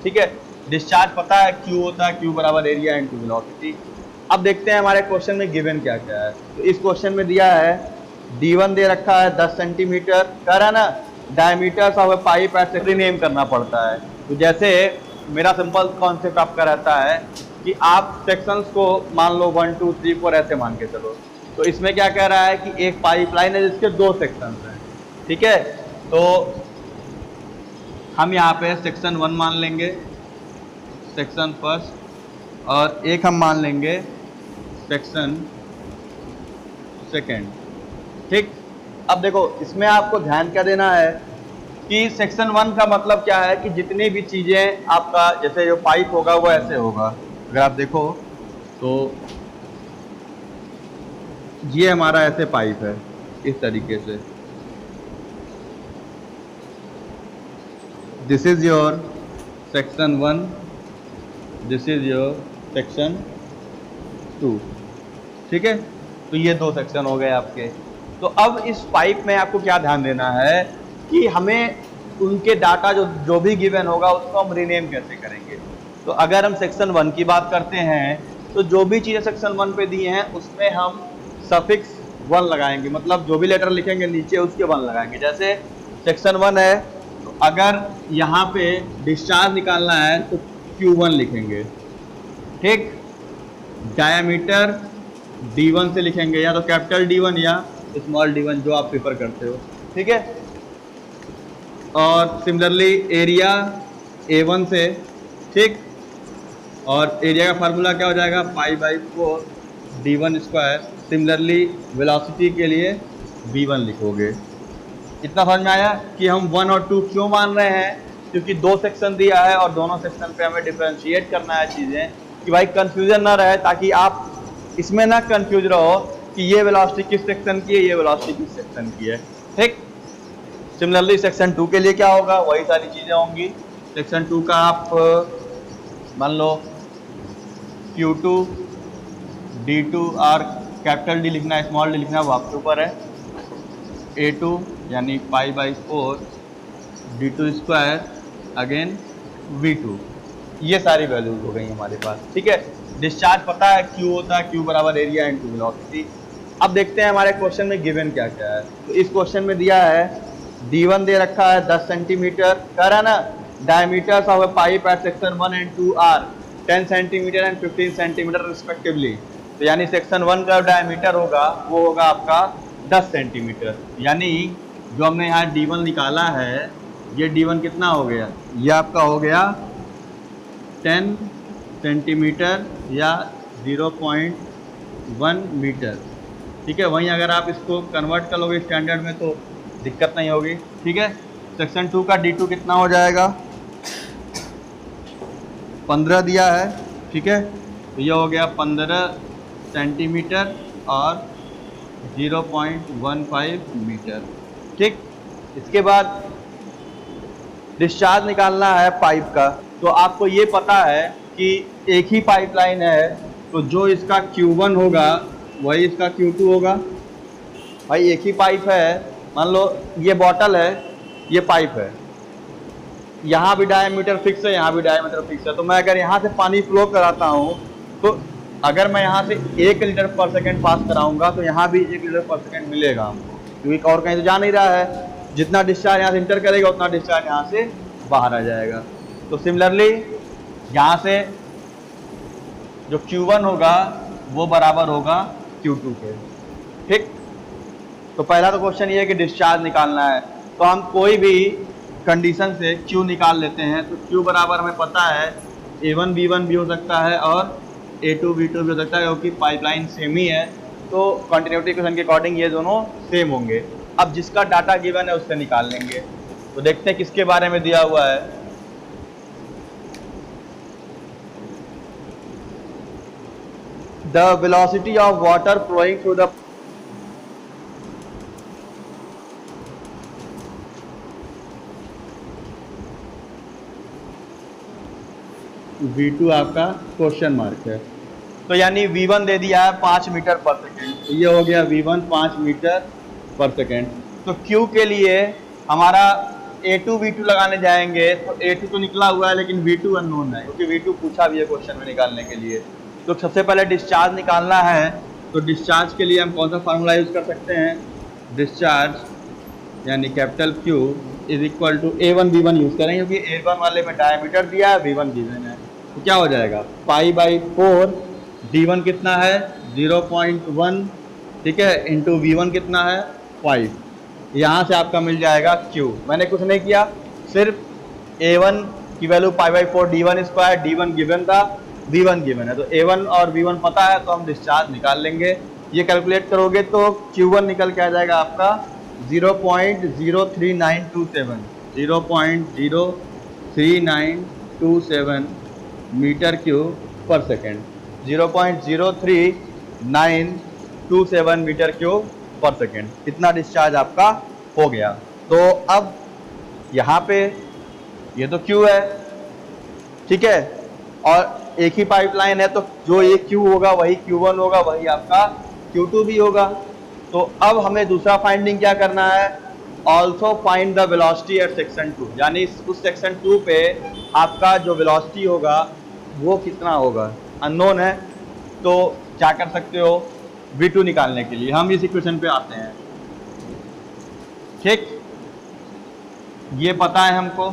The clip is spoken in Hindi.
ठीक है। डिस्चार्ज पता है Q होता है, Q बराबर एरिया इनटू वेलोसिटी। अब देखते हैं हमारे क्वेश्चन में गिवन क्या क्या है। तो इस क्वेश्चन में दिया है D1 दे रखा है 10 सेंटीमीटर, कह रहा है ना diameters of a pipe at rename करना पड़ता है। तो जैसे मेरा सिंपल कॉन्सेप्ट आपका रहता है कि आप सेक्शंस को मान लो 1 2 3 4 ऐसे मान के चलो। तो इसमें क्या कह रहा है कि एक पाइपलाइन है जिसके 2 सेक्शंस हैं, ठीक है। तो हम यहाँ पे सेक्शन 1 मान लेंगे, सेक्शन फर्स्ट, और एक हम मान लेंगे सेक्शन सेकेंड, ठीक। अब देखो इसमें आपको ध्यान क्या देना है कि सेक्शन 1 का मतलब क्या है कि जितनी भी चीजें आपका जैसे जो पाइप होगा वो ऐसे होगा। अगर आप देखो तो ये हमारा ऐसे पाइप है इस तरीके से, this is your section 1, this is your section 2, ठीक है। तो ये 2 सेक्शन हो गए आपके। तो अब इस पाइप में आपको क्या ध्यान देना है कि हमें उनके डाटा जो भी गिवन होगा उसको हम रीनेम कैसे करेंगे। तो अगर हम सेक्शन 1 की बात करते हैं तो जो भी चीज़ें सेक्शन 1 पे दी हैं उसमें हम सफिक्स 1 लगाएंगे, मतलब जो भी लेटर लिखेंगे नीचे उसके 1 लगाएंगे। जैसे सेक्शन 1 है तो अगर यहाँ पे डिस्चार्ज निकालना है तो Q1 लिखेंगे, ठीक। डायमीटर D1 से लिखेंगे, या तो कैपिटल D1 या स्मॉल d1 जो आप प्रेफर करते हो, ठीक है। और सिमिलरली एरिया A1 से, ठीक। और एरिया का फार्मूला क्या हो जाएगा π/4 d1 स्क्वायर। सिमिलरली वेलोसिटी के लिए v1 लिखोगे। इतना समझ में आया कि हम 1 और 2 क्यों मान रहे हैं, क्योंकि 2 सेक्शन दिया है और दोनों सेक्शन पे हमें डिफरेंशिएट करना है चीज़ें, कि भाई कंफ्यूजन ना रहे, ताकि आप इसमें ना कंफ्यूज रहो कि ये वेलोसिटी किस सेक्शन की है, ये वेलोसिटी किस सेक्शन की है, ठीक। सिमिलरली सेक्शन 2 के लिए क्या होगा, वही सारी चीज़ें होंगी। सेक्शन 2 का आप मान लो Q2 D2 और कैपिटल D लिखना है, स्मॉल d लिखना है, वो आपके ऊपर है। A2 यानी π/4 d2 स्क्वायर अगेन V2। ये सारी वैल्यूज हो गई हमारे पास, ठीक है। डिस्चार्ज पता है Q होता है, Q बराबर एरिया इनटू वेलोसिटी। अब देखते हैं हमारे क्वेश्चन में गिवन क्या क्या है। तो इस क्वेश्चन में दिया है D1 दे रखा है 10 सेंटीमीटर, कह रहा है ना diameters of a pipe at section 1 and 2 are 10 centimetre and 15 centimetre respectively. तो यानी सेक्शन 1 का डायमीटर होगा वो होगा आपका 10 सेंटीमीटर, यानी जो हमने यहाँ D1 निकाला है ये D1 कितना हो गया, ये आपका हो गया 10 सेंटीमीटर या 0.1 मीटर, ठीक है। वहीं अगर आप इसको कन्वर्ट कर लोगे स्टैंडर्ड में तो दिक्कत नहीं होगी, ठीक है। सेक्शन 2 का D2 कितना हो जाएगा, 15 दिया है, ठीक है। तो ये हो गया 15 सेंटीमीटर और 0.15 मीटर, ठीक। इसके बाद डिस्चार्ज निकालना है पाइप का। तो आपको ये पता है कि एक ही पाइपलाइन है, तो जो इसका Q1 होगा वही इसका Q2 होगा। भाई एक ही पाइप है, मान लो ये बॉटल है, ये पाइप है, यहाँ भी डायमीटर फिक्स है, यहाँ भी डायमीटर फिक्स है। तो मैं अगर यहाँ से पानी फ्लो कराता हूँ तो अगर मैं यहाँ से 1 लीटर पर सेकेंड पास कराऊंगा तो यहाँ भी 1 लीटर पर सेकेंड मिलेगा हमको, क्योंकि और कहीं तो जा नहीं रहा है। जितना डिस्चार्ज यहाँ से इंटर करेगा उतना डिस्चार्ज यहाँ से बाहर आ जाएगा। तो सिमिलरली यहाँ से जो Q1 होगा वो बराबर होगा Q2 के, ठीक। तो पहला तो क्वेश्चन ये है कि डिस्चार्ज निकालना है, तो हम कोई भी कंडीशन से Q निकाल लेते हैं। तो Q बराबर हमें पता है A1 B1 भी हो सकता है और A2 B2 भी हो सकता है, क्योंकि पाइपलाइन सेम ही है। तो कंटिन्यूटी इक्वेशन के अकॉर्डिंग ये दोनों सेम होंगे। अब जिसका डाटा गिवन है उससे निकाल लेंगे। तो देखते हैं किसके बारे में दिया हुआ है। The velocity of water flowing through the V2 आपका क्वेश्चन मार्क है। तो यानी V1 दे दिया है 5 मीटर पर सेकेंड, तो ये हो गया V1 5 मीटर पर सेकेंड। तो Q के लिए हमारा A2 V2 लगाने जाएंगे तो A2 तो निकला हुआ है लेकिन V2 अननोन है, क्योंकि V2 पूछा भी है क्वेश्चन में निकालने के लिए। तो सबसे पहले डिस्चार्ज निकालना है, तो डिस्चार्ज के लिए हम कौन सा फार्मूला यूज कर सकते हैं, डिस्चार्ज यानी capital Q is equal to A1 V1 use करेंगे, क्योंकि A1 वाले में डायमीटर दिया है, V1 गिवन है। तो क्या हो जाएगा π/4, D1 कितना है 0.1, ठीक है, इंटू V1 कितना है 5। यहाँ से आपका मिल जाएगा Q। मैंने कुछ नहीं किया, सिर्फ A1 की value π/4 D1 square, D1 given था, V1 गिवन है, तो A1 और V1 पता है तो हम डिस्चार्ज निकाल लेंगे। ये कैलकुलेट करोगे तो Q1 निकल के आ जाएगा आपका 0.03927, 0.03927 मीटर क्यूब पर सेकेंड, 0.03927 मीटर क्यूब पर सेकेंड, इतना डिस्चार्ज आपका हो गया। तो अब यहाँ पे ये तो Q है, ठीक है, और एक ही पाइपलाइन है, तो जो ये Q होगा वही Q1 होगा, वही आपका Q2 भी होगा। तो अब हमें दूसरा फाइंडिंग क्या करना है, also find the velocity at section 2, यानी उस सेक्शन 2 पे आपका जो वेलोसिटी होगा वो कितना होगा, अननोन है। तो क्या कर सकते हो, V2 निकालने के लिए हम इस इक्वेशन पे आते हैं, ठीक, ये पता है हमको